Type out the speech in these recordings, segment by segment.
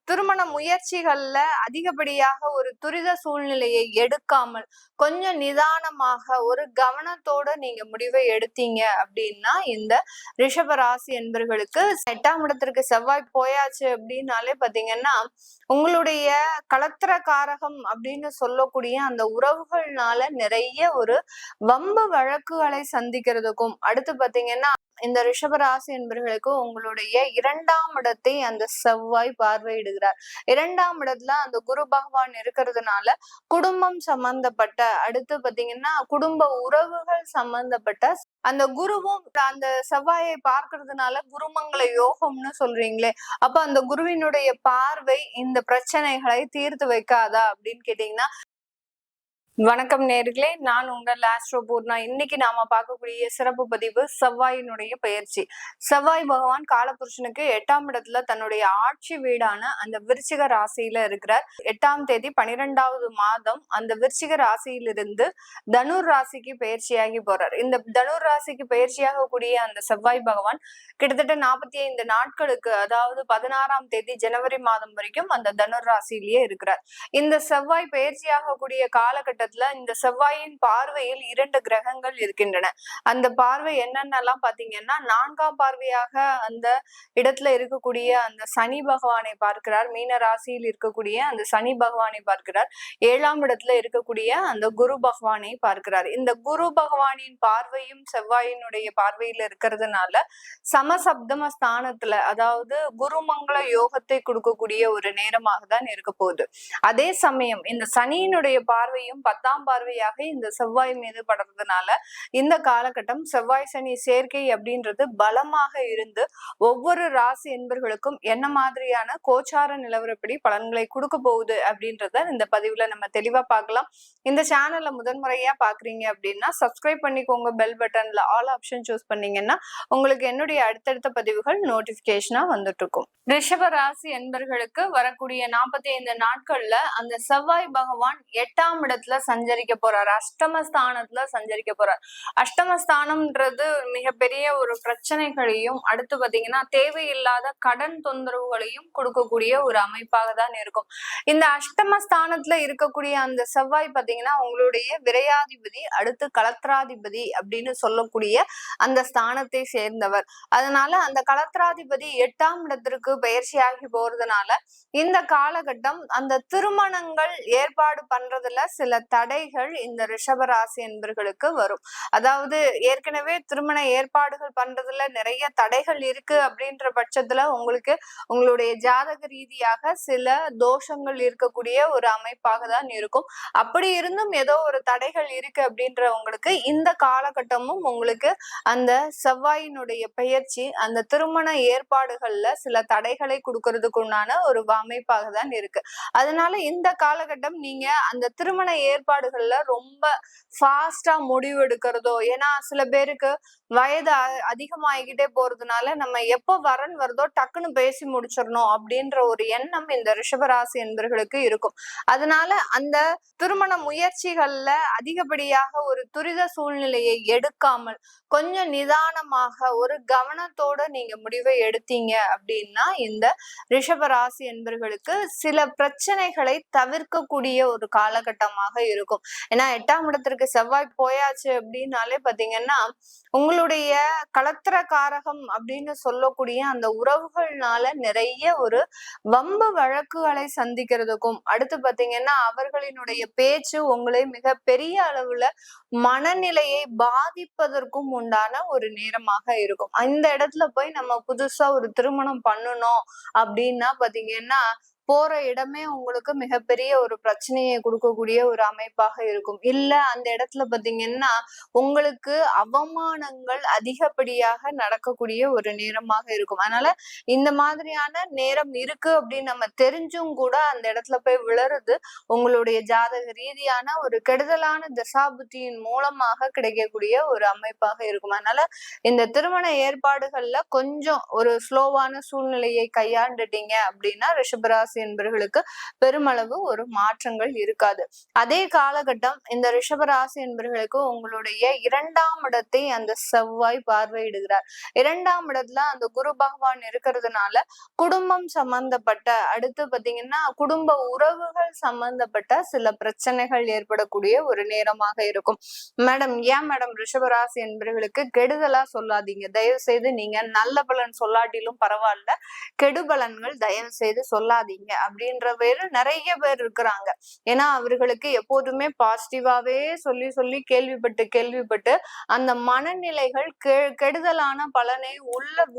திருமண முயற்சிகள்ல அதிகப்படியாக ஒரு துரித சூழ்நிலையை எடுக்காமல் கொஞ்சம் நிதானமாக ஒரு கவனத்தோட நீங்க முடிவை எடுத்தீங்க அப்படின்னா இந்த ரிஷப ராசி என்பர்களுக்கு 8ஆம் இடத்திற்கு செவ்வாய் போயாச்சு அப்படின்னாலே பாத்தீங்கன்னா உங்களுடைய கலத்திர காரகம் அப்படின்னு சொல்லக்கூடிய அந்த உறவுகள்னால நிறைய ஒரு வம்பு வழக்குகளை சந்திக்கிறதுக்கும் அடுத்து பாத்தீங்கன்னா இந்த ரிஷபராசி என்பர்களுக்கு உங்களுடைய 2ஆம் இடத்தை அந்த செவ்வாய் பார்வையிடுகிறார். 2ஆம் இடத்துல அந்த குரு பகவான் இருக்கிறதுனால குடும்பம் சம்பந்தப்பட்ட அடுத்து பாத்தீங்கன்னா குடும்ப உறவுகள் சம்பந்தப்பட்ட அந்த குருவும் அந்த செவ்வாயை பார்க்கறதுனால குருமங்கள யோகம்னு சொல்றீங்களே, அப்ப அந்த குருவினுடைய பார்வை இந்த பிரச்சனைகளை தீர்த்து வைக்காதா அப்படின்னு கேட்டீங்கன்னா, வணக்கம் நேர்களே, நான் உங்கள் ஆஸ்ட்ரோ பூர்ணா. இன்னைக்கு நாம பார்க்கக்கூடிய சிறப்பு பதிவு செவ்வாயினுடைய பயிற்சி. செவ்வாய் பகவான் காலபுருஷனுக்கு 8ஆம் இடத்துல தன்னுடைய ஆட்சி வீடான அந்த விருச்சிக ராசியில இருக்கிறார். 8ஆம் தேதி 12வது மாதம் அந்த விருச்சிக ராசியிலிருந்து தனுர் ராசிக்கு பயிற்சியாகி போறார். இந்த தனுர் ராசிக்கு பயிற்சியாக கூடிய அந்த செவ்வாய் பகவான் கிட்டத்தட்ட 45 நாட்களுக்கு, அதாவது 16ஆம் தேதி ஜனவரி மாதம் வரைக்கும் அந்த தனுர் ராசியிலேயே இருக்கிறார். இந்த செவ்வாய் பயிற்சியாக கூடிய காலகட்டத்தில் இந்த செவ்வாயின் பார்வையில் 2 கிரகங்கள் இருக்கின்றன. அந்த பார்வை என்னென்னலாம் பாத்தீங்கன்னா, 4ஆம் பார்வையாக அந்த இடத்துல இருக்கக்கூடிய அந்த சனி பகவானை பார்க்கிறார். மீன ராசியில் இருக்கக்கூடிய அந்த சனி பகவானை பார்க்கிறார். 7ஆம் இடத்துல இருக்கக்கூடிய அந்த குரு பகவானை பார்க்கிறார். இந்த குரு பகவானின் பார்வையும் செவ்வாயினுடைய பார்வையில இருக்கிறதுனால சமசப்தம ஸ்தானத்துல, அதாவது குருமங்கள யோகத்தை கொடுக்கக்கூடிய ஒரு நேரமாக தான் இருக்க போகுது. அதே சமயம் இந்த சனியினுடைய பார்வையும் 10ஆம் பார்வையாக இந்த செவ்வாய் மீது படுறதுனால இந்த காலகட்டம் செவ்வாய் சனி சேர்க்கை அப்படின்றது பலமாக இருந்து ஒவ்வொரு ராசி என்பர்களுக்கும் என்ன மாதிரியான கோச்சார நிலவரப்படி பலன்களை கொடுக்க போகுது அப்படின்றத இந்த பதிவுல நம்ம தெளிவா பார்க்கலாம். இந்த சேனல்ல முதன்முறையா பாக்குறீங்க அப்படின்னா சப்ஸ்கிரைப் பண்ணிக்கோங்க. பெல் பட்டன்ல ஆல் ஆப்ஷன் சூஸ் பண்ணீங்கன்னா உங்களுக்கு என்னுடைய அடுத்தடுத்த பதிவுகள் நோட்டிபிகேஷனா வந்துட்டு இருக்கும். ரிஷப ராசி என்பர்களுக்கு வரக்கூடிய 45 நாட்கள்ல அந்த செவ்வாய் பகவான் 8ஆம் இடத்துல சஞ்சரிக்க போறார். அஷ்டமஸ்தானத்துல சஞ்சரிக்க போறார். அஷ்டமஸ்தானம்ன்றது மிகப்பெரிய ஒரு பிரச்சனைகளையும் அடுத்து பாத்தீங்கன்னா தேவையில்லாத கடன் தொந்தரவுகளையும் கொடுக்கக்கூடிய ஒரு அமைப்பாக தான் இருக்கும். இந்த அஷ்டமஸ்தானத்துல இருக்கக்கூடிய அந்த செவ்வாய் பாத்தீங்கன்னா உங்களுடைய விரையாதிபதி, அடுத்து கலத்திராதிபதி அப்படின்னு சொல்லக்கூடிய அந்த ஸ்தானத்தை சேர்ந்தவர். அதனால அந்த கலத்திராதிபதி 8ஆம் இடத்திற்கு பயிற்சியாகி போறதுனால இந்த காலகட்டம் அந்த திருமணங்கள் ஏற்பாடு பண்றதுல சில தடைகள் இந்த ரிஷபராசி என்பர்களுக்கு வரும். அதாவது ஏற்கனவே திருமண ஏற்பாடுகள் பண்றதுல நிறைய தடைகள் இருக்கு அப்படின்ற பட்சத்துல உங்களுக்கு உங்களுடைய ஜாதக ரீதியாக சில தோஷங்கள் இருக்கக்கூடிய ஒரு அமைப்பாக தான் இருக்கும். அப்படி இருந்தும் ஏதோ ஒரு தடைகள் இருக்கு அப்படின்றவங்களுக்கு இந்த காலகட்டமும் உங்களுக்கு அந்த செவ்வாயினுடைய பெயர்ச்சி அந்த திருமண ஏற்பாடுகள்ல சில தடைகளை கொடுக்கறதுக்கு உண்டான ஒரு அமைப்பாக தான் இருக்கு. அதனால இந்த காலகட்டம் நீங்க அந்த திருமண ஏற்பாடுகள்ல ரொம்ப ஃபாஸ்டா முடிவு எடுக்கிறதோ, ஏன்னா சில பேருக்கு வயது அதிகமாகிக்கிட்டே போறதுனால நம்ம எப்போ வரன் வருதோ டக்குன்னு பேசி முடிச்சிடணும் அப்படின்ற ஒரு எண்ணம் இந்த ரிஷபராசி என்பர்களுக்கு இருக்கும். அதனால அந்த திருமண முயற்சிகள்ல அதிகப்படியாக ஒரு துரித சூழ்நிலையை எடுக்காமல் கொஞ்சம் நிதானமாக ஒரு கவனத்தோட நீங்க முடிவை எடுத்தீங்க அப்படின்னா இந்த ரிஷபராசி என்பர்களுக்கு சில பிரச்சனைகளை தவிர்க்கக்கூடிய ஒரு காலகட்டமாக இருக்கும். ஏன்னா 8ஆம் இடத்திற்கு செவ்வாய் போயாச்சு அப்படின்னாலே பாத்தீங்கன்னா உங்களுடைய கலத்திர காரகம் அப்படின்னு சொல்லக்கூடிய அந்த உறவுகள்னால நிறைய ஒரு வம்பு வழக்குகளை சந்திக்கிறதுக்கும் அடுத்து பாத்தீங்கன்னா அவர்களினுடைய பேச்சு உங்களை மிக பெரிய அளவுல மனநிலையை பாதிப்பதற்கும் உண்டான ஒரு நேரமாக இருக்கும். இந்த இடத்துல போய் நம்ம புதுசா ஒரு திருமணம் பண்ணணும் அப்படின்னா பாத்தீங்கன்னா போற இடமே உங்களுக்கு மிகப்பெரிய ஒரு பிரச்சனையை கொடுக்கக்கூடிய ஒரு அமைப்பாக இருக்கும். இல்ல அந்த இடத்துல பாத்தீங்கன்னா உங்களுக்கு அவமானங்கள் அதிகப்படியாக நடக்கக்கூடிய ஒரு நேரமாக இருக்கும். அதனால இந்த மாதிரியான நேரம் இருக்கு அப்படின்னு நம்ம தெரிஞ்சும் கூட அந்த இடத்துல போய் விழறது உங்களுடைய ஜாதக ரீதியான ஒரு கெடுதலான தசாபுத்தியின் மூலமாக கிடைக்கக்கூடிய ஒரு அமைப்பாக இருக்கும். அதனால இந்த திருமண ஏற்பாடுகள்ல கொஞ்சம் ஒரு ஸ்லோவான சூழ்நிலையை கையாண்டுட்டீங்க அப்படின்னா ரிஷபராசி ராசி என்பவர்களுக்கு பெருமளவு ஒரு மாற்றங்கள் இருக்காது. அதே காலகட்டம் இந்த ரிஷப ராசி என்பவர்களுக்கு உங்களுடைய 2ஆம் இடத்தை அந்த செவ்வாய் பார்வையிடுகிறார். 2ஆம் இடத்துல அந்த குரு பகவான் இருக்கிறதுனால குடும்பம் சம்பந்தப்பட்ட, அடுத்து பாத்தீங்கன்னா குடும்ப உறவுகள் சம்பந்தப்பட்ட சில பிரச்சனைகள் ஏற்படக்கூடிய ஒரு நேரமாக இருக்கும். மேடம், ஏன் மேடம் ரிஷபராசி என்பவர்களுக்கு கெடுதலா சொல்லாதீங்க, தயவு செய்து நீங்க நல்ல பலன் சொல்லாட்டிலும் பரவாயில்ல, கெடுபலன்கள் தயவு செய்து சொல்லாதீங்க அப்படின்ற பேரு நிறைய பேர் இருக்கிறாங்க. ஏன்னா அவர்களுக்கு எப்போதுமே பாசிட்டிவாவே சொல்லி சொல்லி கேள்விப்பட்டு அந்த மனநிலைகள் கெடுதலான பலனை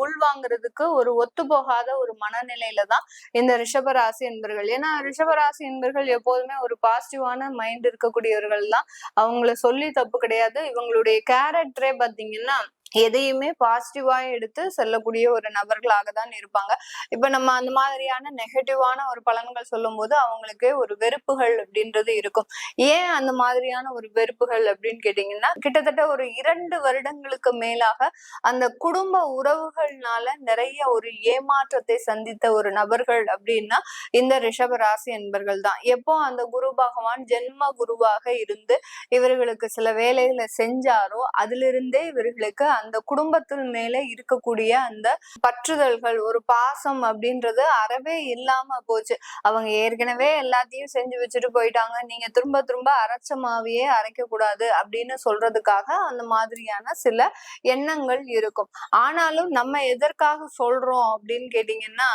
உள்வாங்கிறதுக்கு ஒரு ஒத்து போகாத ஒரு மனநிலையில தான் இந்த ரிஷபராசி என்பர்கள். ஏன்னா ரிஷபராசி என்பர்கள் எப்போதுமே ஒரு பாசிட்டிவான மைண்ட் இருக்கக்கூடியவர்கள் தான். அவங்கள சொல்லி தப்பு கிடையாது. இவங்களுடைய கேரக்டரே பாத்தீங்கன்னா எதையுமே பாசிட்டிவா எடுத்து செல்லக்கூடிய ஒரு நபர்களாக தான் இருப்பாங்க. இப்ப நம்ம அந்த மாதிரியான நெகட்டிவான ஒரு பலன்கள் சொல்லும் போது அவங்களுக்கு ஒரு வெறுப்புகள் அப்படின்றது இருக்கும். ஏன் அந்த மாதிரியான ஒரு வெறுப்புகள் அப்படின்னு கேட்டீங்கன்னா, கிட்டத்தட்ட ஒரு 2 வருடங்களுக்கு மேலாக அந்த குடும்ப உறவுகள்னால நிறைய ஒரு ஏமாற்றத்தை சந்தித்த ஒரு நபர்கள் அப்படின்னா இந்த ரிஷப ராசி என்பர்கள் தான். எப்போ அந்த குரு பகவான் ஜென்ம குருவாக இருந்து இவர்களுக்கு சில வேலைகளை செஞ்சாரோ அதிலிருந்தே இவர்களுக்கு அந்த குடும்பத்தின் மேல இருக்கக்கூடிய அந்த பற்றுதல்கள், ஒரு பாசம் அப்படின்றது அறவே இல்லாம போச்சு. அவங்க ஏற்கனவே எல்லாத்தையும் செஞ்சு வச்சுட்டு போயிட்டாங்க, நீங்க திரும்ப திரும்ப அரைச்ச மாவையே அரைக்க கூடாது அப்படின்னு சொல்றதுக்காக அந்த மாதிரியான சில எண்ணங்கள் இருக்கும். ஆனாலும் நம்ம எதற்காக சொல்றோம் அப்படின்னு கேட்டீங்கன்னா,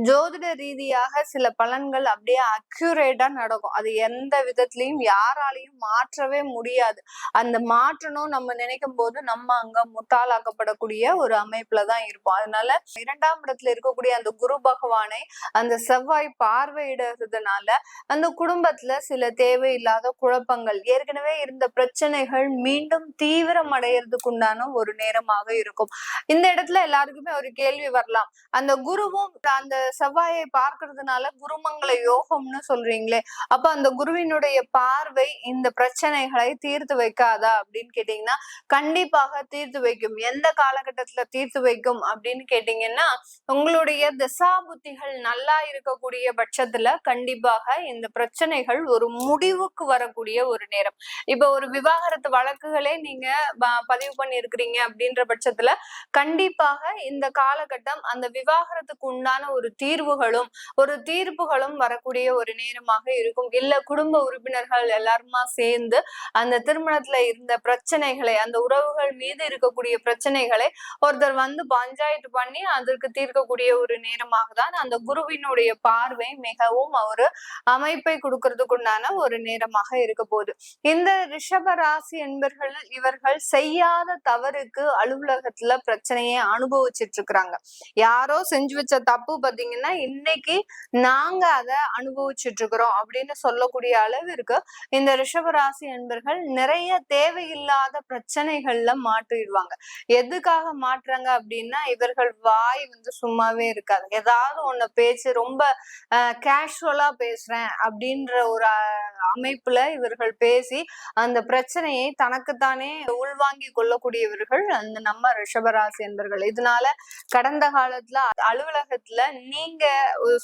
ஜோதிட ரீதியாக சில பலன்கள் அப்படியே அக்யூரேட்டா நடக்கும். அது எந்த விதத்திலையும் யாராலையும் மாற்றவே முடியாது. அந்த மாற்றணும் நம்ம நினைக்கும் போது நம்ம அங்க முட்டாளாக்கப்படக்கூடிய ஒரு அமைப்புலதான் இருப்போம். அதனால 2ஆம் இடத்துல இருக்கக்கூடிய அந்த குரு பகவானை அந்த செவ்வாய் பார்வையிடுறதுனால அந்த குடும்பத்துல சில தேவையில்லாத குழப்பங்கள், ஏற்கனவே இருந்த பிரச்சனைகள் மீண்டும் தீவிரம் அடையறதுக்கு உண்டான ஒரு நேரமாக இருக்கும். இந்த இடத்துல எல்லாருக்குமே ஒரு கேள்வி வரலாம், அந்த குருவும் அந்த செவ்வாயை பார்க்கறதுனால குருமங்கள யோகம்னு சொல்றீங்களே, அப்ப அந்த குருவினுடைய பார்வை இந்த பிரச்சனைகளை தீர்த்து வைக்காதா அப்படின்னு கேட்டீங்கன்னா, கண்டிப்பாக தீர்த்து வைக்கும். எந்த காலகட்டத்துல தீர்த்து வைக்கும் அப்படின்னு கேட்டீங்கன்னா, உங்களுடைய திசா புத்திகள் நல்லா இருக்கக்கூடிய பட்சத்துல கண்டிப்பாக இந்த பிரச்சனைகள் ஒரு முடிவுக்கு வரக்கூடிய ஒரு நேரம். இப்ப ஒரு விவாகரத்து வழக்குகளே நீங்க பதிவு பண்ணி இருக்கிறீங்க அப்படின்ற பட்சத்துல கண்டிப்பாக இந்த காலகட்டம் அந்த விவாகரத்துக்கு உண்டான ஒரு தீர்வுகளும் ஒரு தீர்ப்புகளும் வரக்கூடிய ஒரு நேரமாக இருக்கும். இல்ல குடும்ப உறுப்பினர்கள் எல்லாருமா சேர்ந்து அந்த திருமணத்துல இருந்த பிரச்சனைகளை, அந்த உறவுகள் மீது இருக்கக்கூடிய பிரச்சனைகளை ஒருத்தர் வந்து பஞ்சாயத்து பண்ணி அதற்கு தீர்க்கக்கூடிய ஒரு நேரமாக தான் அந்த குருவினுடைய பார்வை மிகவும் ஒரு அமைப்பை கொடுக்கறதுக்கு உண்டான ஒரு நேரமாக இருக்க போகுது. இந்த ரிஷப ராசி என்பர்கள் இவர்கள் செய்யாத தவறுக்கு அலுவலகத்துல பிரச்சனையை அனுபவிச்சுட்டு இருக்கிறாங்க. யாரோ செஞ்சு வச்ச தப்பு பாத்தீங்கன்னா இன்னைக்கு நாங்க அதை அனுபவிச்சுட்டு இருக்கிறோம் அப்படின்னு சொல்லக்கூடிய அளவிற்கு இந்த ரிஷபராசி என்பர்கள் நிறைய தேவையில்லாத பிரச்சனைகள்ல மாற்றிடுவாங்க. எதுக்காக மாற்றுறாங்க அப்படின்னா, இவர்கள் வாய் வந்து சும்மாவே இருக்காது. ஏதாவது ஒண்ணு பேச்சு ரொம்ப கேஷுவலா பேசுறேன் அப்படின்ற ஒரு அமைப்புல இவர்கள் பேசி அந்த பிரச்சனையை தனக்குத்தானே உள்வாங்கி கொள்ளக்கூடியவர்கள் அந்த நம்ம ரிஷபராசி என்பர்கள். இதனால கடந்த காலத்துல அலுவலகத்துல நீங்க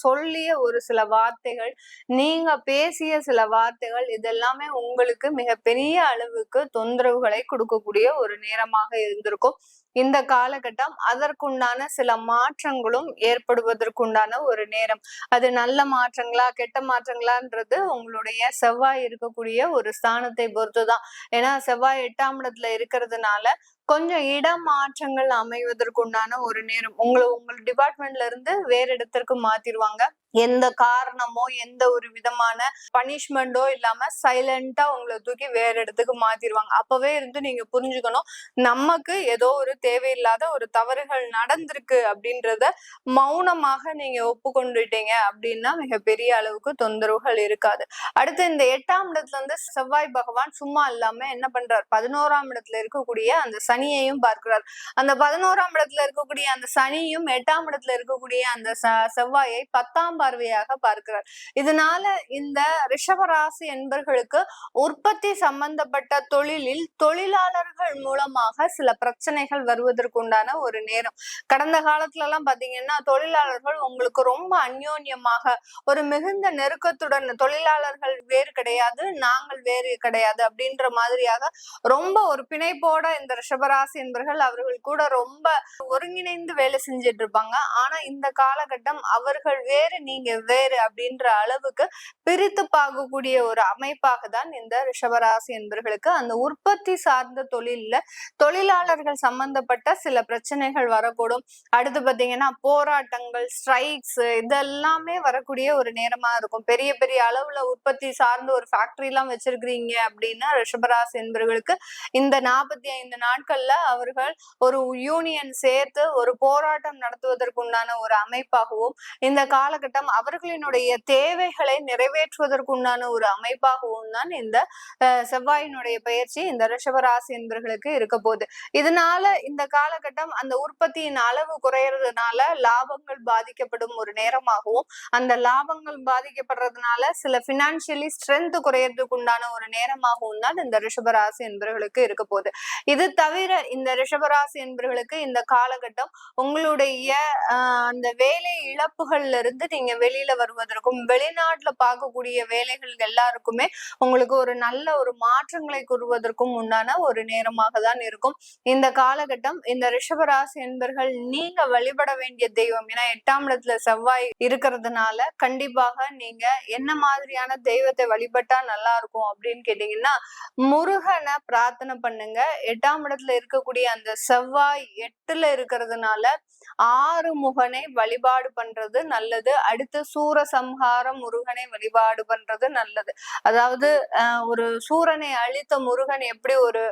சொல்லிய ஒரு சில வார்த்தைகள், நீங்க பேசிய சில வார்த்தைகள், இதெல்லாமே உங்களுக்கு மிகப்பெரிய அளவுக்கு தொந்தரவுகளை கொடுக்கக்கூடிய ஒரு நேரமாக இருந்திருக்கும். இந்த காலகட்டம் அதற்குண்டான சில மாற்றங்களும் ஏற்படுவதற்குண்டான ஒரு நேரம். அது நல்ல மாற்றங்களா கெட்ட மாற்றங்களான்றது உங்களுடைய செவ்வாய் இருக்கக்கூடிய ஒரு ஸ்தானத்தை பொறுத்துதான். ஏன்னா செவ்வாய் 8ஆம் இடத்துல இருக்கிறதுனால கொஞ்சம் இடமாற்றங்கள் அமைவதற்குண்டான ஒரு நேரம். உங்கள் டிபார்ட்மெண்ட்ல இருந்து வேற இடத்திற்கு மாத்திருவாங்க. எந்த காரணமோ எந்த ஒரு விதமான பனிஷ்மெண்டோ இல்லாம சைலண்டா உங்களை தூக்கி வேற இடத்துக்கு மாத்திருவாங்க. அப்பவே இருந்து நீங்க புரிஞ்சுக்கணும், நமக்கு ஏதோ ஒரு தேவையில்லாத ஒரு தவறுகள் நடந்திருக்கு அப்படின்றத மௌனமாக நீங்க ஒப்புக்கொண்டுட்டீங்க அப்படின்னா மிகப்பெரிய அளவுக்கு தொந்தரவுகள் இருக்காது. அடுத்து இந்த 8ஆம் இடத்துல இருந்து செவ்வாய் பகவான் சும்மா இல்லாம என்ன பண்றார், 11ஆம் இடத்துல இருக்கக்கூடிய அந்த சனியையும் பார்க்கிறார். அந்த 11ஆம் இடத்துல இருக்கக்கூடிய அந்த சனியும் 8ஆம் இடத்துல இருக்கக்கூடிய அந்த செவ்வாயை 10ஆம் பார்வையாக பார்க்கிறார். இதனால இந்த ரிஷபராசி என்பர்களுக்கு உற்பத்தி சம்பந்தப்பட்ட தொழிலில் தொழிலாளர்கள் மூலமாக சில பிரச்சனைகள் வருவதற்குண்டான ஒரு நேரம். கடந்த காலத்துல எல்லாம் பாத்தீங்கன்னா தொழிலாளர்கள் உங்களுக்கு ரொம்ப அந்யோன்யமாக ஒரு மிகுந்த நெருக்கத்துடன், தொழிலாளர்கள் வேறு கிடையாது, நாங்கள் வேறு கிடையாது அப்படின்ற மாதிரியாக ரொம்ப ஒரு பிணைப்போட இந்த ரிஷபராசி என்பர்கள் அவர்கள் கூட ரொம்ப ஒருங்கிணைந்து வேலை செஞ்சுட்டு இருப்பாங்க. ஆனா இந்த காலகட்டம் அவர்கள் வேறு நீங்க வேறு அப்படின்ற அளவுக்கு பிரித்து பார்க்கக்கூடிய ஒரு அமைப்பாக தான் இந்த ரிஷபராசி என்பர்களுக்கு அந்த உற்பத்தி சார்ந்த தொழில்ல தொழிலாளர்கள் சம்பந்தப்பட்ட சில பிரச்சனைகள் வரக்கூடும். அடுத்து பாத்தீங்கன்னா போராட்டங்கள், ஸ்ட்ரைக்ஸ் இதெல்லாமே வரக்கூடிய ஒரு நேரமா இருக்கும். பெரிய பெரிய அளவுல உற்பத்தி சார்ந்த ஒரு ஃபேக்டரி எல்லாம் வச்சிருக்கிறீங்க அப்படின்னா ரிஷபராசி என்பவர்களுக்கு இந்த 45 நாட்கள்ல அவர்கள் ஒரு யூனியன் சேர்த்து ஒரு போராட்டம் நடத்துவதற்குண்டான ஒரு அமைப்பாகவும், இந்த காலகட்டம் அவர்களினுடைய தேவைகளை நிறைவேற்றுவதற்குண்டான ஒரு அமைப்பாகவும் தான் இந்த செவ்வாயினுடைய பயிற்சி இந்த ரிஷபராசி என்பவர்களுக்கு இருக்க போகுது. இதனால இந்த காலகட்டம் அந்த உற்பத்தியின் அளவு குறையறதுனால லாபங்கள் பாதிக்கப்படும் ஒரு நேரமாகவும், அந்த லாபங்கள் பாதிக்கப்படுறதுனால சில பினான்சியலி ஸ்ட்ரென்த் குறையறதுக்கு உண்டான ஒரு நேரமாகவும் தான் இந்த ரிஷபராசி என்பவர்களுக்கு இருக்க போகுது. இது தவிர இந்த ரிஷபராசி என்பவர்களுக்கு இந்த காலகட்டம் உங்களுடைய அந்த வேலை இழப்புகள்ல இருந்து நீங்க வெளியில வருவதற்கும், வெளிநாட்டுல பார்க்கக்கூடிய வேலைகள் எல்லாருக்குமே உங்களுக்கு ஒரு நல்ல ஒரு மாற்றங்களை கூறுவதற்கும் உண்டான ஒரு நேரமாக தான் இருக்கும் இந்த காலகட்டம். இந்த ரிஷபராசி என்பர்கள் நீங்க வழிபட வேண்டிய தெய்வம், ஏன்னா 8ஆம் இடத்துல செவ்வாய் இருக்கிறதுனால கண்டிப்பாக நீங்க என்ன மாதிரியான தெய்வத்தை வழிபட்டா நல்லா இருக்கும் அப்படின்னு கேட்டீங்கன்னா முருகனை பிரார்த்தனை பண்ணுங்க. 8ஆம் இடத்துல இருக்கக்கூடிய அந்த செவ்வாய் 8ல இருக்கிறதுனால ஆறுமுகனை வழிபாடு பண்றது நல்லது. அடுத்து சூரசம்ஹார முருகனை வழிபாடு பண்றது நல்லது. அதாவது ஒரு சூரனை அழித்த முருகன் எப்படி ஒரு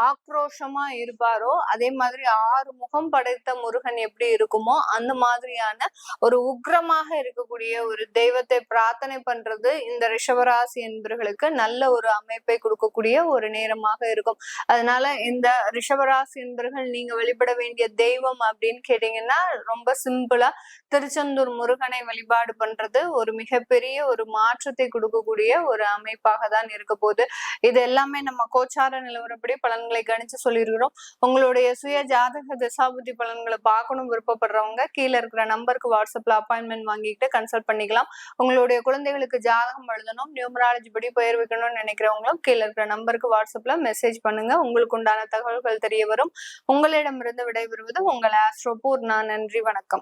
ஆக்ரோஷமா இருப்பாரோ அதே மாதிரி 6 முகம் படைத்த முருகன் எப்படி இருக்குமோ அந்த மாதிரியான ஒரு உக்ரமாக இருக்கக்கூடிய ஒரு தெய்வத்தை பிரார்த்தனை பண்றது இந்த ரிஷபராசி என்பவர்களுக்கு நல்ல ஒரு அமைப்பை கொடுக்கக்கூடிய ஒரு நேரமாக இருக்கும். அதனால இந்த ரிஷபராசி என்பவர்கள் நீங்க வழிபட வேண்டிய தெய்வம் அப்படின்னு கேட்டீங்கன்னா ரொம்ப சிம்பிளா திருச்செந்தூர் முருகனை வழிபாடு பண்றது ஒரு மிகப்பெரிய ஒரு மாற்றத்தை கொடுக்கக்கூடிய ஒரு அமைப்பாக தான் இருக்க போகுது. இது எல்லாமே நம்ம கோச்சார நிலவரப்படி பலன்களை கணிச்சு சொல்லியிருக்கிறோம். உங்களுடைய சுய ஜாதக தசாபுத்தி பலன்களை பார்க்கணும் விருப்பப்படுறவங்க கீழே இருக்கிற நம்பருக்கு வாட்ஸ்அப்ல அப்பாயின்மெண்ட் வாங்கிட்டு கன்சல்ட் பண்ணிக்கலாம். உங்களுடைய குழந்தைகளுக்கு ஜாதகம் எழுதணும், நியூமராலஜி படி பெயர் வைக்கணும்னு நினைக்கிறவங்களும் கீழே இருக்கிற நம்பருக்கு வாட்ஸ்அப்ல மெசேஜ் பண்ணுங்க. உங்களுக்கு உண்டான தகவல்கள் தெரிய வரும். உங்களிடமிருந்து விடைபெறுவது உங்கள் ஆஸ்ட்ரோ பூர்ணா. நன்றி, வணக்கம்.